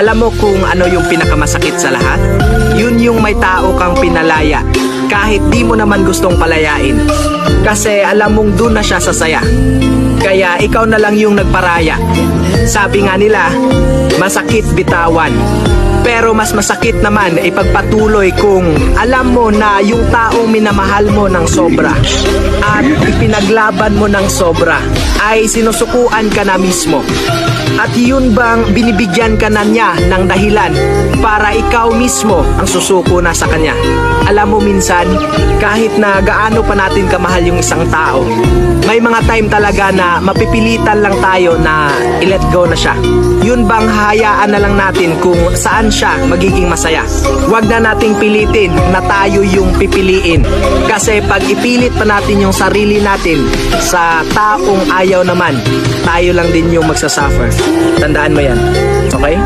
Alam mo kung ano yung pinakamasakit sa lahat? Yun yung may tao kang pinalaya kahit di mo naman gustong palayain. Kasi alam mong dun na siya sasaya. Kaya ikaw na lang yung nagparaya. Sabi nga nila, masakit bitawan. Pero mas masakit naman ipagpatuloy kung alam mo na yung taong minamahal mo ng sobra at ipinaglaban mo ng sobra ay sinusukuan ka na mismo. At yun bang binibigyan ka na niya ng dahilan para ikaw mismo ang susuko na sa kanya? Alam mo minsan, kahit na gaano pa natin kamahal yung isang tao, may mga time talaga na mapipilitan lang tayo na i-let go na siya. Yun bang hahayaan na lang natin kung saan siya magiging masaya? Huwag na nating pilitin na tayo yung pipiliin. Kasi pag ipilit pa natin yung sarili natin sa taong ayaw naman, tayo lang din yung magsasuffer. Tandaan mo yan. Okay?